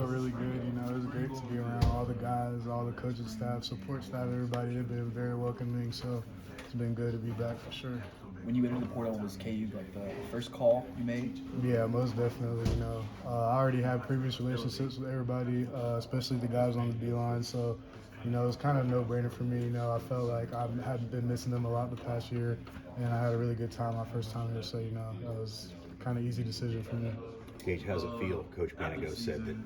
felt really good. It was great to be around all the guys, all the coaching staff, support staff, everybody. They've been very welcoming, so it's been good to be back for sure. When you entered the portal, was KU like the first call you made? Yeah, most definitely. I already had previous relationships with everybody, especially the guys on the D-line, so it was kind of a no-brainer for me. I felt like I had been missing them a lot the past year, and I had a really good time my first time here, so that was kind of easy decision for me. Gage, how's it feel? Coach Panago said that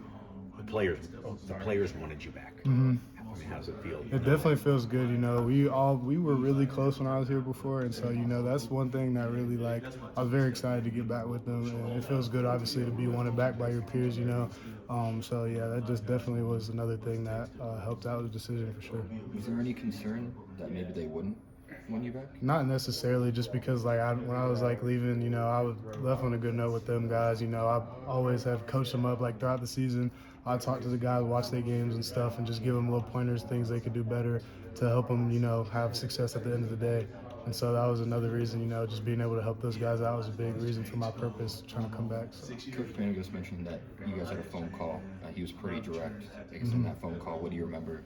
the players wanted you back. Mm-hmm. I mean, how does it feel? It definitely feels good. We were really close when I was here before, and so that's one thing that really I was very excited to get back with them, and it feels good obviously to be wanted back by your peers. So yeah, that just definitely was another thing that helped out the decision for sure. Was there any concern that maybe they wouldn't want you back? Not necessarily, just because when I was leaving, I was left on a good note with them guys. I always have coached them up throughout the season. I talk to the guys, watch their games and stuff, and just give them little pointers, things they could do better to help them, have success at the end of the day. And so that was another reason, just being able to help those guys out was a big reason for my purpose trying to come back. So. Coach Panagos mentioned that you guys had a phone call. He was pretty direct. I guess in that phone call, what do you remember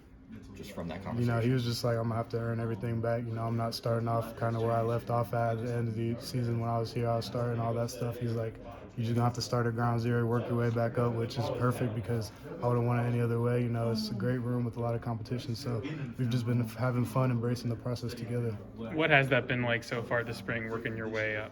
just from that conversation? He was just like, I'm going to have to earn everything back. I'm not starting off kind of where I left off at the end of the season when I was here. I was starting all that stuff. He's like, you're just going to have to start at ground zero, work your way back up, which is perfect because I wouldn't want it any other way. It's a great room with a lot of competition. So we've just been having fun, embracing the process together. What has that been like so far this spring, working your way up?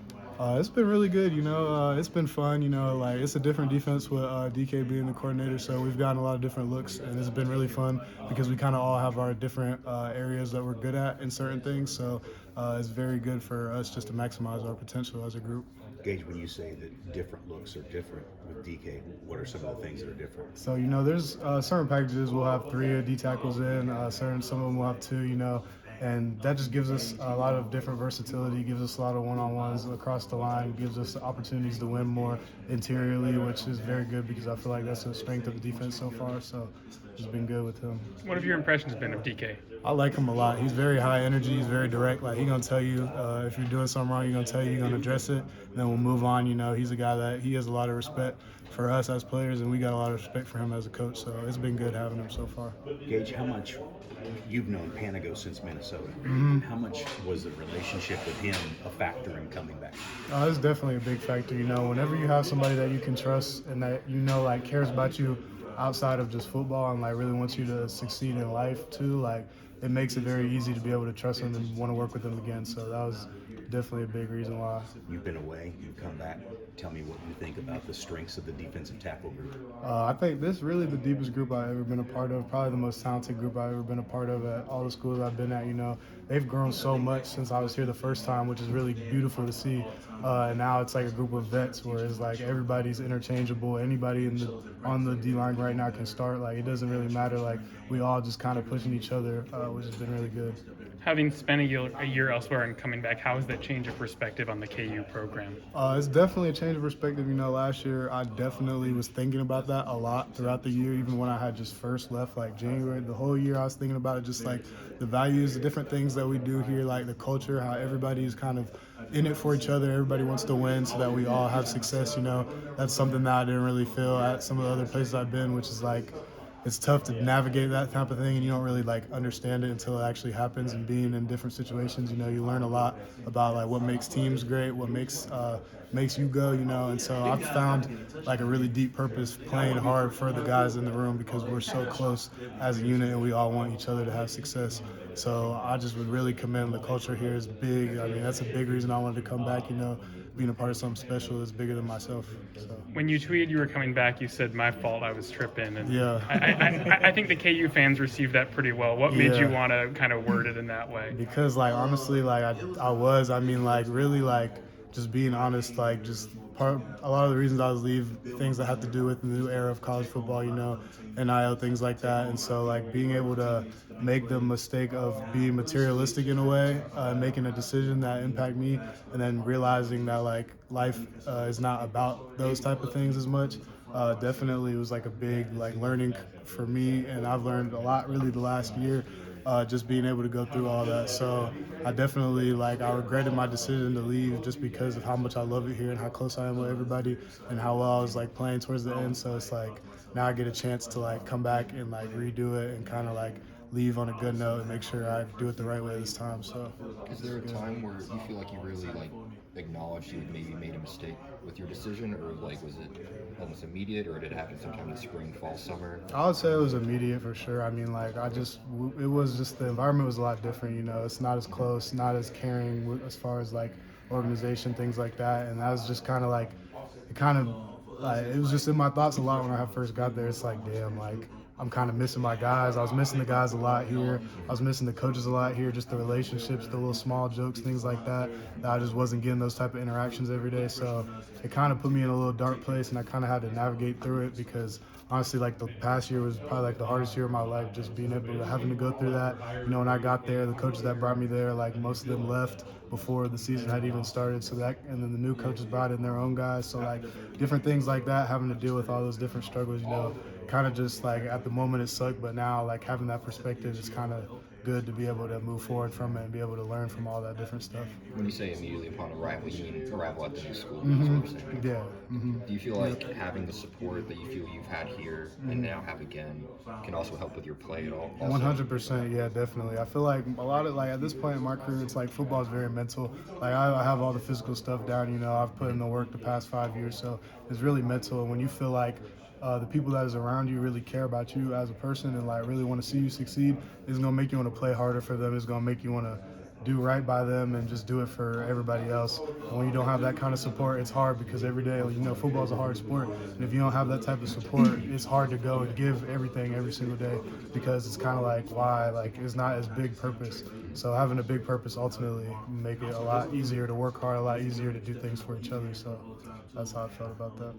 It's been really good, it's been fun, it's a different defense with DK being the coordinator, so we've gotten a lot of different looks, and it's been really fun because we kind of all have our different areas that we're good at in certain things, so it's very good for us just to maximize our potential as a group. Gage, when you say that different looks are different with DK, what are some of the things that are different? So, there's certain packages we'll have 3 D tackles in, some of them will have 2, and that just gives us a lot of different versatility, gives us a lot of one-on-ones across the line, gives us opportunities to win more interiorly, which is very good because I feel like that's the strength of the defense so far, so it's been good with him. What have your impressions been of DK? I like him a lot. He's very high energy, he's very direct. He's going to tell you if you're doing something wrong, he's going to tell you, he's going to address it, and then we'll move on. He's a guy that he has a lot of respect for us as players, and we got a lot of respect for him as a coach, so it's been good having him so far. Gage, how much you've known Panago since Minnesota? Mm-hmm. How much was the relationship with him a factor in coming back? It's definitely a big factor. Whenever you have somebody that you can trust and that cares about you outside of just football and really wants you to succeed in life too, it makes it very easy to be able to trust them and want to work with them again. So that was definitely a big reason why. You've been away, you've come back. Tell me what you think about the strengths of the defensive tackle group. I think this is really the deepest group I've ever been a part of, probably the most talented group I've ever been a part of at all the schools I've been at. They've grown so much since I was here the first time, which is really beautiful to see. And now it's like a group of vets where it's like everybody's interchangeable. Anybody on the D-line right now can start. It doesn't really matter. We all just kind of pushing each other, which has been really good. Having spent a year elsewhere and coming back, how has that changed your perspective on the KU program? It's definitely a change of perspective. Last year I definitely was thinking about that a lot throughout the year, even when I had just first left, January. The whole year I was thinking about it, just the values, the different things that we do here, the culture, how everybody's kind of in it for each other. Everybody wants to win so that we all have success. That's something that I didn't really feel at some of the other places I've been, which is it's tough to navigate that type of thing, and you don't really understand it until it actually happens. And being in different situations, you learn a lot about what makes teams great, what makes you go, and so I've found a really deep purpose playing hard for the guys in the room because we're so close as a unit and we all want each other to have success. So I just would really commend the culture here is big. I mean, that's a big reason I wanted to come back, being a part of something special is bigger than myself. So. When you tweeted you were coming back, you said, "My fault, I was tripping." And yeah. I think the KU fans received that pretty well. What made you want to kind of word it in that way? Because honestly, really just being honest, a lot of the reasons I was leaving, things that have to do with the new era of college football, NIL, things like that. And so being able to make the mistake of being materialistic in a way, making a decision that impact me, and then realizing that life is not about those type of things as much. Definitely was a big learning for me, and I've learned a lot really the last year. just being able to go through all that. So I definitely I regretted my decision to leave just because of how much I love it here and how close I am with everybody and how well I was playing towards the end. So it's now I get a chance to come back and redo it and kind of leave on a good note and make sure I do it the right way this time. So Is there a time where you feel like you really acknowledged you maybe made a mistake with your decision, or was it almost immediate, or did it happen sometime in the spring, fall, summer? I would say it was immediate for sure. I mean, it was just the environment was a lot different. It's not as close, not as caring as far as organization, things like that. And that was just kind of it was just in my thoughts a lot when I first got there. It's damn, I'm kind of missing my guys. I was missing the guys a lot here. I was missing the coaches a lot here, just the relationships, the little small jokes, things like that I just wasn't getting those type of interactions every day. So it kind of put me in a little dark place, and I kind of had to navigate through it because honestly, the past year was probably the hardest year of my life, just being able to having to go through that. When I got there, the coaches that brought me there, most of them left before the season had even started. So and then the new coaches brought in their own guys. So different things like that, having to deal with all those different struggles, kind of just at the moment it sucked, but now having that perspective is kind of good to be able to move forward from it and be able to learn from all that different stuff. When you say immediately upon arrival, you mean arrival at the new school? Mm-hmm. Is what you're saying? Yeah. Mm-hmm. Do you feel like having the support that you feel you've had here and now have again can also help with your play at all? 100%, yeah, definitely. I feel like a lot of at this point in my career, it's football is very mental. I have all the physical stuff down. I've put in the work the past 5 years, so it's really mental. And when you feel the people that is around you really care about you as a person and really want to see you succeed, it's gonna make you want to play harder for them. It's gonna make you want to do right by them and just do it for everybody else. And when you don't have that kind of support, it's hard because every day, football is a hard sport. And if you don't have that type of support, it's hard to go and give everything every single day because it's kind of why, it's not as big purpose. So having a big purpose ultimately make it a lot easier to work hard, a lot easier to do things for each other. So that's how I felt about that.